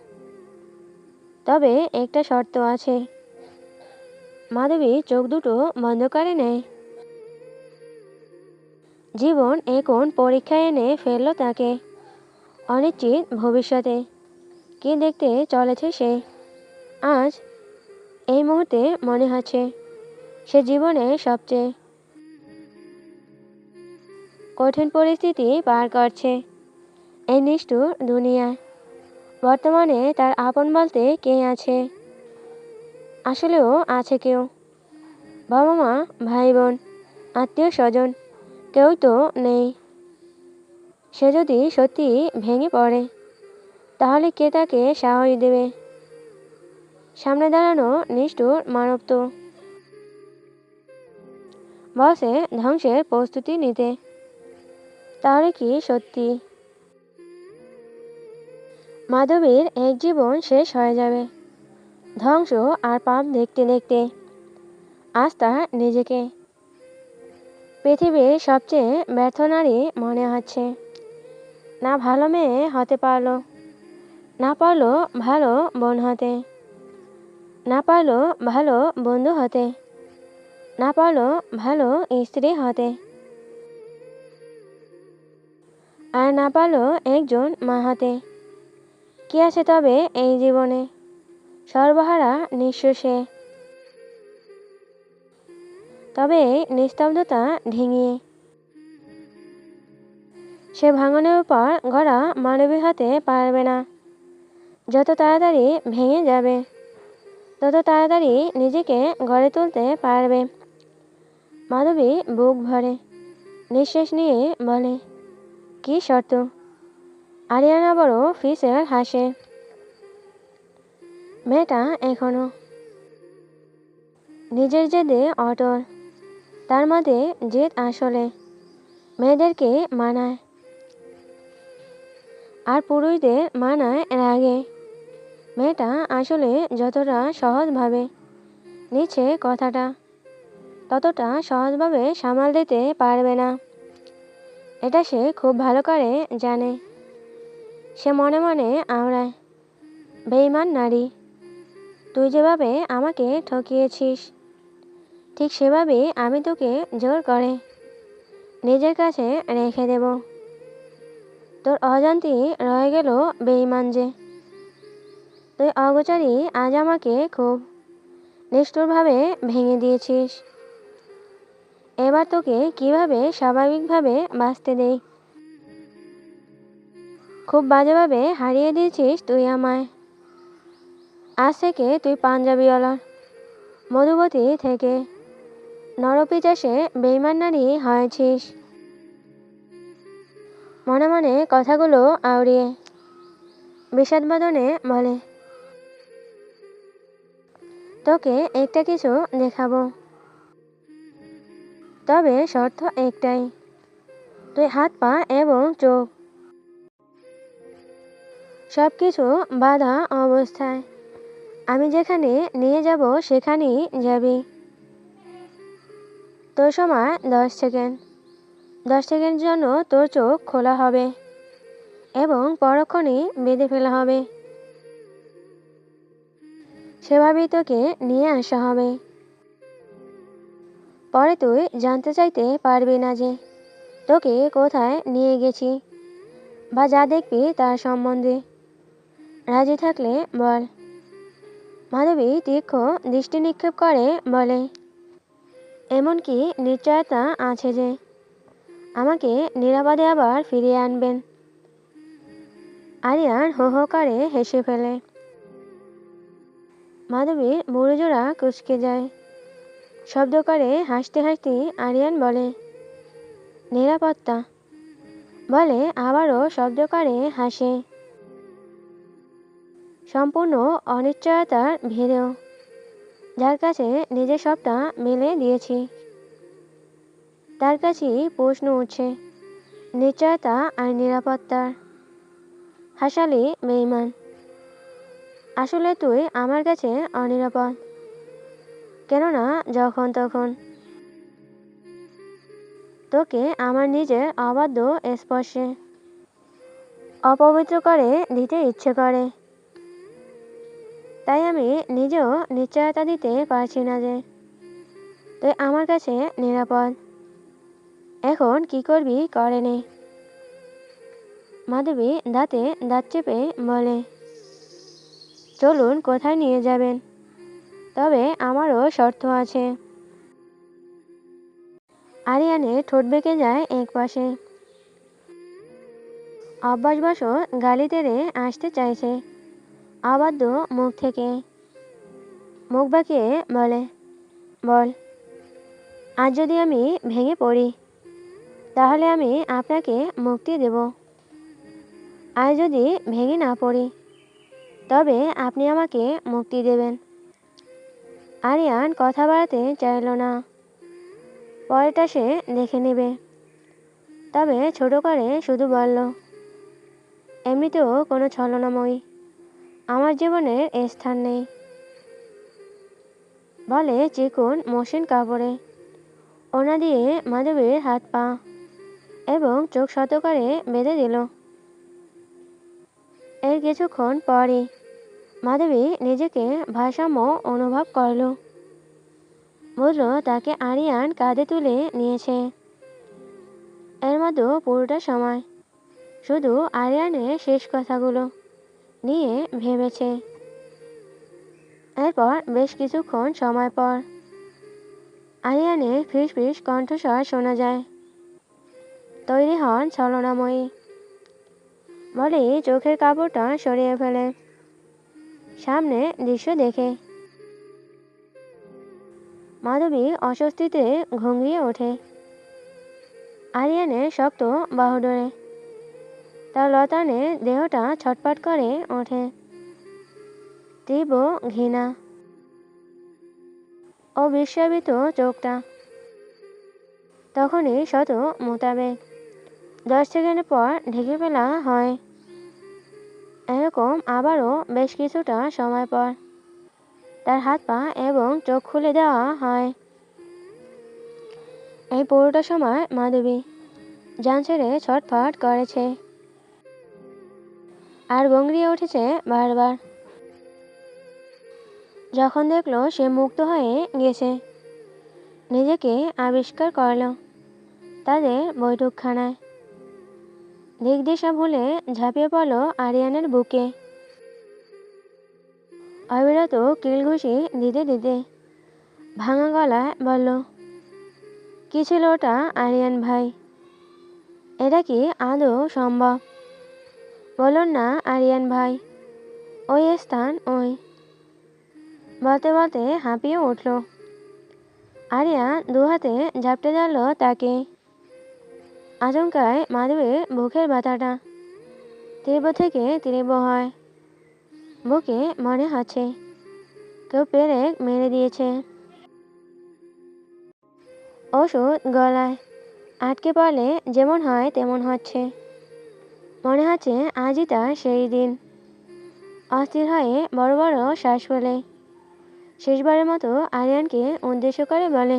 তবে একটা শর্ত আছে। মাধবী চোখ দুটো বন্ধ করে নেয়। জীবন এখন পরীক্ষায় এনে ফেলল তাকে। অনিশ্চিত ভবিষ্যতে কি দেখতে চলেছে সে। আজ এই মুহূর্তে মনে হচ্ছে সে জীবনে সবচেয়ে কঠিন পরিস্থিতি পার করছে এই নিষ্ঠুর দুনিয়ায়। বর্তমানে তার আপন বলতে কে আছে? আসলেও আছে কেউ? বাবা মা, ভাই বোন, আত্মীয় স্বজন কেউ তো নেই। সে যদি সত্যি ভেঙে পড়ে তাহলে কে তাকে সাহস দেবে? সামনে দাঁড়ানো নিষ্ঠুর মানব তো বসে ধ্বংসের প্রস্তুতি নিতে। তাহলে কি সত্যি মাধবীর এক জীবন শেষ হয়ে যাবে ধ্বংস আর পাপ দেখতে দেখতে? আজ তার নিজেকে পৃথিবীর সবচেয়ে ব্যর্থ নারী মনে হচ্ছে। না ভালো মেয়ে হতে পারলো, না পারলো ভালো বোন হতে, না পারলো ভালো বন্ধু হতে, না পারলো ভালো স্ত্রী হতে, আর না পারলো একজন মা হতে। কি আছে তবে এই জীবনে? সর্বহারা নিঃস্ব সে। তবে এই নিস্তব্ধতা ডিঙিয়ে সে ভাঙনের উপর গড়া মানবী হতে পারবে না। যত তাড়াতাড়ি ভেঙে যাবে তত তাড়াতাড়ি নিজেকে গড়ে তুলতে পারবে। মাধবী বুক ভরে নিঃশ্বাস নিয়ে বলে, কি শর্ত? আরিয়ান আবারও ফিসেল হাসে। মেয়েটা এখনো নিজের জেদে অটল। তার মতে জেদ আসলে মেয়েদেরকে মানায়, আর পুরুষদের মানায় রাগে। মেয়েটা আসলে যতটা সহজভাবে নিচ্ছে কথাটা, ততটা সহজভাবে সামাল দিতে পারবে না। এটা সে খুব ভালো করে জানে। সে মনে মনে আওড়ায়, বেঈমান নারী, তুই যেভাবে আমাকে ঠকিয়েছিস ঠিক সেভাবেই আমি তোকে জোর করে নিজের কাছে রেখে দেব। তোর অজান্তেই রয়ে গেল বেঈমান যে তুই অগোচরেই আজ আমাকে খুব নিষ্ঠুরভাবে ভেঙে দিয়েছিস। এবার তোকে কিভাবে স্বাভাবিকভাবে বাঁচতে দেই? খুব বাজেভাবে হারিয়ে দিয়েছিস তুই আমায়। আজ থেকে তুই পাঞ্জাবিওয়ালার মধুবতী থেকে নরপিচাসে বেঈমান নারী হয়েছিস। মনে মনে কথাগুলো আওড়িয়ে বিষাদবাদনে বলে, তোকে একটা কিছু দেখাবো, তবে শর্ত একটাই, তুই হাত পা এবং চোখ সব কিছু বাঁধা অবস্থায় আমি যেখানে নিয়ে যাব সেখানেই যাবি। তোর সময় 10 সেকেন্ড। 10 সেকেন্ড জন্য তোর চোখ খোলা হবে এবং পরক্ষণেই বেঁধে ফেলা হবে। সেভাবেই তোকে নিয়ে আসা হবে। পরে তুই জানতে চাইতে পারবি না যে তোকে কোথায় নিয়ে গেছি বা যা দেখবি তার সম্বন্ধে। রাজি থাকলে বল। মাধবী তীক্ষ্ণ দৃষ্টি নিক্ষেপ করে বলে, এমনকি নিশ্চয়তা আছে যে আমাকে নিরাপদে আবার ফিরিয়ে আনবেন? আরিয়ান হো হো করে হেসে ফেলে। মাধবীর বুড়োজোড়া কুঁচকে যায়। শব্দ করে হাসতে হাসতে আরিয়ান বলে, নিরাপত্তা? বলে আবারও শব্দ করে হাসে। সম্পূর্ণ অনিশ্চয়তার ভিড়েও যার কাছে নিজের সবটা মেলে দিয়েছি তার কাছেই প্রশ্ন উঠছে নিশ্চয়তা আর নিরাপত্তার। হাসালি বেঈমান, আসলে তুই আমার কাছে অনিরাপদ। কেননা যখন তখন তোকে আমার নিজের অবাধ্য স্পর্শে অপবিত্র করে দিতে ইচ্ছে করে। তাই আমি নিজেও নিশ্চয়তা দিতে পারছি না যে তুই আমার কাছে নিরাপদ। এখন কি করবি করে নে। মাধবী দাঁতে দাঁত চেপে বলে, চলুন কোথায় নিয়ে যাবেন, তবে আমারও শর্ত আছে। আরিয়ানের ঠোঁট বেঁকে যায় এক পাশে। অভ্যাসবশত গালি তেড়ে আসতে চাইছে অবাধ্য মুখ থেকে। মুখ বাঁকিয়ে বলে, বল। আজ যদি আমি ভেঙে পড়ি তাহলে আমি আপনাকে মুক্তি দেব। আর যদি ভেঙে না পড়ি তবে আপনি আমাকে মুক্তি দেবেন। আরিয়ান কথা বাড়াতে চাইল না। পরেরটা সে দেখে নেবে। তবে ছোট করে শুধু বলল, এমনিতেও কোনো ছলনাময়ী আমার জীবনের স্থান নেই। বলে চিকন মসৃণ কাপড়ে ওনা দিয়ে মাধবীর হাত পা এবং চোখ শত করে বেঁধে দিল। এর কিছুক্ষণ পরই মাধবী নিজেকে ভারসাম্য অনুভব করল। বুঝল তাকে আরিয়ান কাঁধে তুলে নিয়েছে। এর মধ্যে পুরোটা সময় শুধু আরিয়ানের শেষ কথাগুলো নিয়ে ভেবেছে। এরপর বেশ কিছুক্ষণ সময় পর আরিয়ানের ফিস ফিস কণ্ঠস্বর শোনা যায়। তৈরি হন ছলনাময়ী বলে চোখের কাপড়টা সরিয়ে ফেলে। সামনে দৃশ্য দেখে মাধবী অস্বস্তিতে ঘুমিয়ে ওঠে। আরিয়ানের শক্ত বাহু ধরে তার লতানে দেহটা ছটফট করে ওঠে। তীব্র ঘৃণা ও বিস্বাবিত চোখটা। তখনই শত মোতাবেক 10 সেকেন্ড পর ঢেকে ফেলা হয়। এরকম আবারও বেশ কিছুটা সময় পর তার হাত পা এবং চোখ খুলে দেওয়া হয়। এই পুরোটা সময় মাধবী জান ছেড়ে ছটফট করেছে আর গংড়িয়ে উঠেছে বারবার। যখন দেখলো সে মুক্ত হয়ে গেছে, নিজেকে আবিষ্কার করল তাদের বৈঠকখানায়। দিকদিশা ভুলে ঝাঁপিয়ে পড়ল আরিয়ানের বুকে। অবিরত কিলঘুষি দিতে দিতে ভাঙা গলায় বলল, কি ছিল ওটা আরিয়ান ভাই? এটা কি আদৌ সম্ভব? বলুন না আরিয়ান ভাই, ওই স্থান ওই। বলতে বলতে হাঁপিয়ে উঠল। আরিয়ান দুহাতে ঝাপটে ধরল তাকে। আচমকায় মাধবীর বুকের ব্যথাটা তীব্র থেকে তীব্র হয়। বুকে মনে হচ্ছে কেউ পেরেক মেরে দিয়েছে। ওষুধ গলায় আটকে পড়লে যেমন হয় তেমন হচ্ছে। মনে হচ্ছে আজই তার সেই দিন। অস্থির হয়ে বড় বড় শ্বাস ফেলে শেষবারের মতো আরিয়ানকে উদ্দেশ্য করে বলে,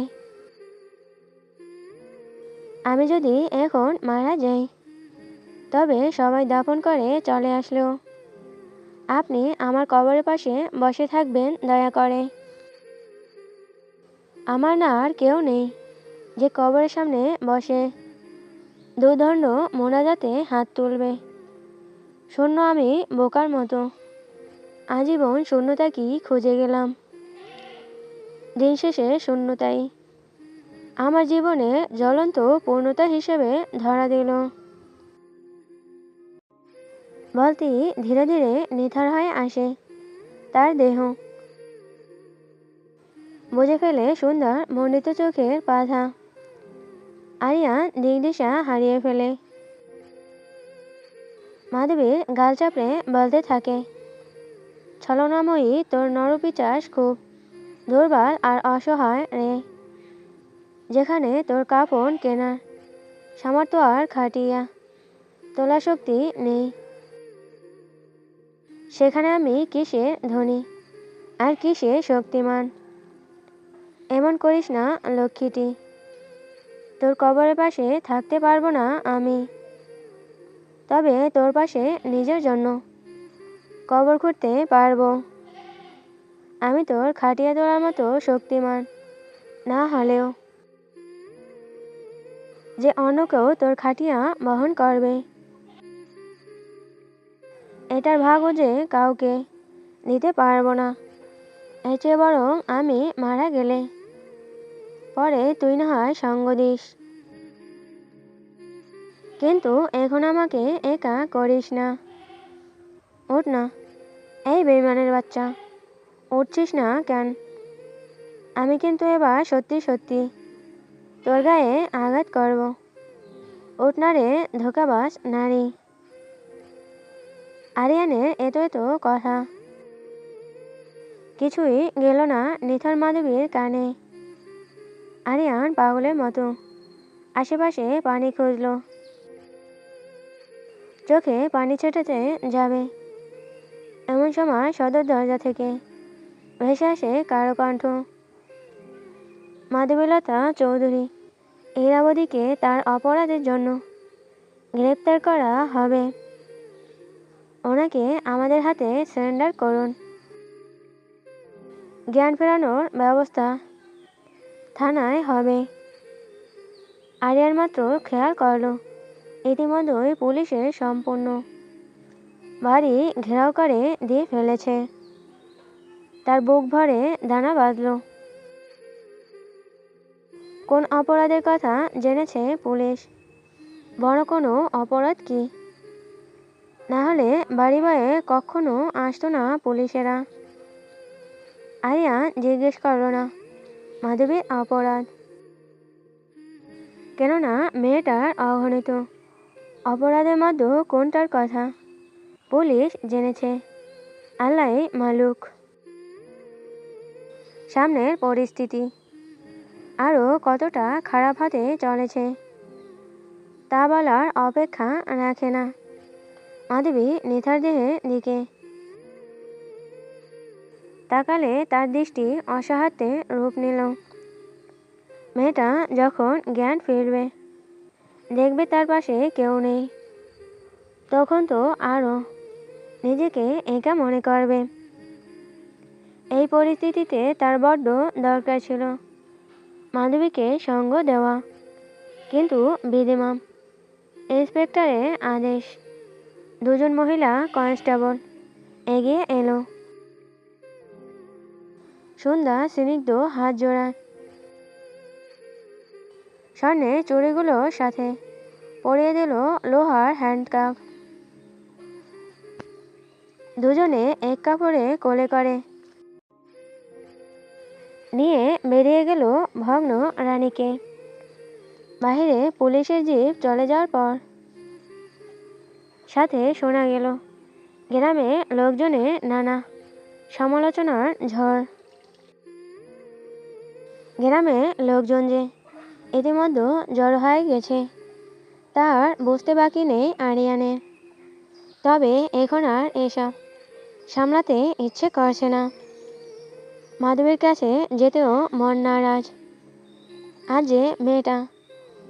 আমি যদি এখন মারা যাই তবে সবাই দাফন করে চলে আসলেও আপনি আমার কবরের পাশে বসে থাকবেন দয়া করে। আমার না আর কেউ নেই যে কবরের সামনে বসে দুর্দণ্ড মোনাজাতে হাত তুলবে। শূন্য আমি বোকার মতো আজীবন শূন্যতা কি খুঁজে গেলাম। দিন শেষে শূন্যতাই আমার জীবনে জ্বলন্ত পূর্ণতা হিসেবে ধরা দিল। বলতেই ধীরে ধীরে নিথর হয়ে আসে তার দেহ। বুঝে ফেলে সুন্দর মণ্ডিত চোখের বাধা। আরিয়ান দিকদিশা হারিয়ে ফেলে। মাধবীর গাল চাপড়ে বলতে থাকে, ছলনাময়ী তোর নরপিচাস খুব দুর্বল আর অসহায় রে। যেখানে তোর কাফন কেনার সামর্থ্য আর খাটিয়া তোলা শক্তি নেই, সেখানে আমি কিসে ধনী আর কিসে শক্তিমান। এমন করিস না লক্ষ্মীটি, তোর কবরের পাশে থাকতে পারবো না আমি। তবে তোর পাশে নিজের জন্য কবর খুঁড়তে পারবো। আমি তোর খাটিয়া তোলার মতো শক্তিমান না হলেও যে অন্য কেউ তোর খাটিয়া বহন করবে, এটার ভাগও যে কাউকে দিতে পারবো না। এর চেয়ে বরং আমি মারা গেলে পরে তুই না হয় সঙ্গ দিস, কিন্তু এখন আমাকে একা করিস না। উঠ না, এই বেইমানের বাচ্চা, উঠছিস না কেন? আমি কিন্তু এবার সত্যি সত্যি তোর গায়ে আঘাত করব। উঠ না রে ধোঁকাবাজ নারী। আরিয়ানের এত কথা কিছুই গেল না নিথর মাধবীর কানে। আরিয়ান পাগলের মতো আশেপাশে পানি খুঁজল, চোখে পানি ছেটাতে যাবে এমন সময় সদর দরজা থেকে ভেসে আসে কারো কণ্ঠ। মাধবীলতা চৌধুরী ইরাবতীকে তার অপরাধের জন্য গ্রেপ্তার করা হবে। ওনাকে আমাদের হাতে সারেন্ডার করুন। জ্ঞান ফেরানোর ব্যবস্থা থানায় হবে। আরিয়ান মাত্র খেয়াল করল ইতিমধ্যেই পুলিশের সম্পূর্ণ বাড়ি ঘেরাও করে দিয়ে ফেলেছে। তার বুক ভরে দানা বাঁধল। কোন অপরাধের কথা জেনেছে পুলিশ? বড় কোনো অপরাধ কি? না হলে বাড়ি বয়ে কখনো আসতো না পুলিশেরা। আরিয়ান জিজ্ঞেস করলো না মাধবীর অপরাধ, কেননা মেয়েটার অগণিত অপরাধের মধ্যে কোনটার কথা পুলিশ জেনেছে আল্লাহ মালুক। সামনের পরিস্থিতি আরও কতটা খারাপ হতে চলেছে তা বলার অপেক্ষা রাখে না। মাধবী নিথার দেহের দিকে তাকালে তার দৃষ্টি অসহায়ত্বে রূপ নিল। মেয়েটা যখন জ্ঞান ফিরবে, দেখবে তার পাশে কেউ নেই, তখন তো আরও নিজেকে একা মনে করবে। এই পরিস্থিতিতে তার বড্ড দরকার ছিল মাধবীকে সঙ্গ দেওয়া, কিন্তু বিধিমাম ইন্সপেক্টরের আদেশ। দুজন মহিলা কনস্টেবল এগিয়ে এলো। সন্ধ্যা স্নিগ্ধ হাত জোড়ায় স্বর্ণের চুড়িগুলোর সাথে পরিয়ে দিল লোহার হ্যান্ডকাফ। দুজনে এক কাপড়ে কোলে করে নিয়ে বেরিয়ে গেল ভগ্ন রানীকে। বাহিরে পুলিশের জিপ চলে যাওয়ার পর সাথে শোনা গেল গ্রামে লোকজনের নানা সমালোচনার ঝড়। গ্রামে লোকজন যে ইতিমধ্যে জড়ো হয়ে গেছে তার বুঝতে বাকি নেই আরিয়ানের। তবে এখন আর এসব সামলাতে ইচ্ছে করছে না। মাধবীর কাছে যেতেও মন নারাজ। আজ যে মেয়েটা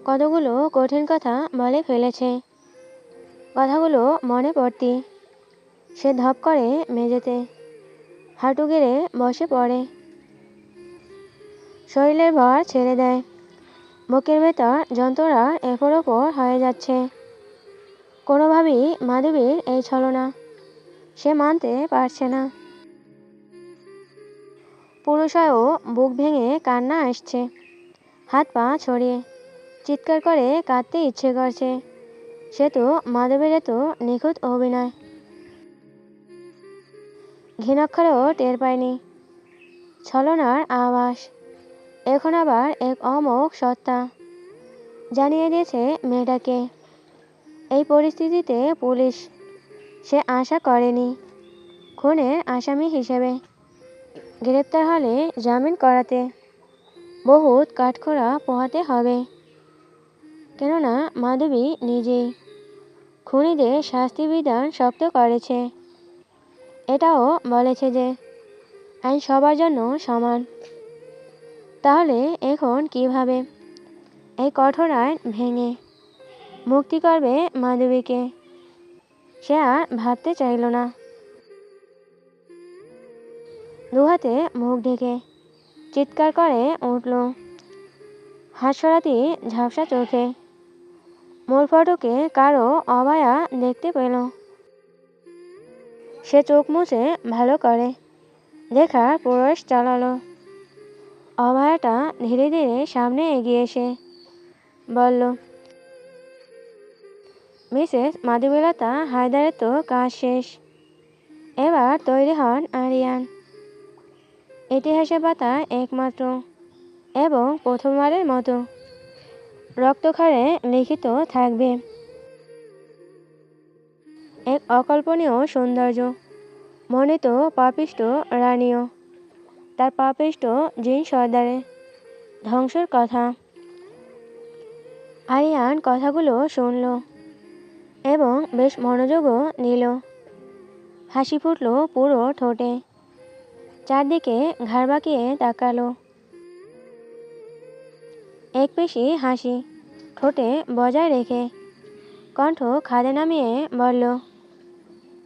কতগুলো কঠিন কথা বলে ফেলেছে, কথাগুলো মনে পড়তি সে ধপ করে মেঝেতে হাঁটু গেড়ে বসে পড়ে। শরীরের ভর ছেড়ে দেয়, বুকের ভেতর যন্ত্রণার এপর ওপর হয়ে যাচ্ছে। কোনোভাবেই মাধবীর এই ছলনা সে মানতে পারছে না। পুরুষ হয়েও বুক ভেঙে কান্না আসছে, হাত পা ছড়িয়ে চিৎকার করে কাঁদতে ইচ্ছে করছে। সে তো মাধবীর এত নিখুঁত অভিনয় ঘৃণাক্ষরেও টের পায়নি। ছলনার আভাস এখন আবার এক অমোঘ সত্তা জানিয়ে দিয়েছে মেয়েটাকে। এই পরিস্থিতিতে পুলিশ সে আশা করেনি খুনের আসামি হিসেবে গ্রেপ্তার হলে জামিন করাতে বহুত কাঠখোড়া পোহাতে হবে। কেননা মাধবী নিজেই খুনিদের শাস্তি বিধান শক্ত করেছে। এটাও বলেছে যে আইন সবার জন্য সমান। তাহলে এখন কিভাবে এই কঠোর আইন ভেঙে মুক্তি করবে মাধবীকে সে আর ভাবতে চাইল না। দুহাতে মুখ ঢেকে চিৎকার করে উঠল, হাত সরাতি ঝাপসা চোখে। মূল ফটকে কারো অবায়া দেখতে পেল। সে চোখ মুছে ভালো করে দেখার প্রয়াস চালালো। অভয়াটা ধীরে ধীরে সামনে এগিয়ে এসে বলল, মিসেস মাধবীলতা হায়দারের তো কাজ শেষ, এবার তৈরি হন আরিয়ান। ইতিহাসের পাতায় একমাত্র এবং প্রথমবারের মতো রক্তক্ষরে লিখিত থাকবে এক অকল্পনীয় সৌন্দর্য মনোনীত পাপিষ্ট রানীও তার পাপিষ্ট জিন সর্দারের ধ্বংসের কথা। আরিয়ান কথাগুলো শুনল এবং বেশ মনোযোগও নিল। হাসি ফুটল পুরো ঠোঁটে, চারদিকে ঘাড় বাঁকিয়ে তাকালো। এক পেশি হাসি ঠোঁটে বজায় রেখে কণ্ঠ খাদে নামিয়ে বলল,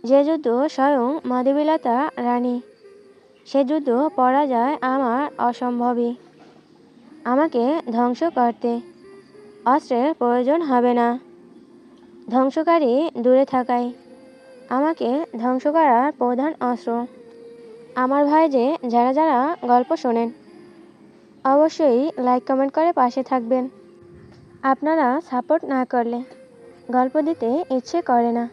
যে যুদ্ধ স্বয়ং মাধবীলতা রানী, সে যুদ্ধ পরাজয় আমার অসম্ভবই। আমাকে ধ্বংস করতে অস্ত্রের প্রয়োজন হবে না। ধ্বংসকারী দূরে থাকাই আমাকে ধ্বংস করার প্রধান অস্ত্র। আমার ভাই যে যারা যারা গল্প শোনেন অবশ্যই লাইক কমেন্ট করে পাশে থাকবেন। আপনারা সাপোর্ট না করলে গল্প দিতে ইচ্ছে করে না।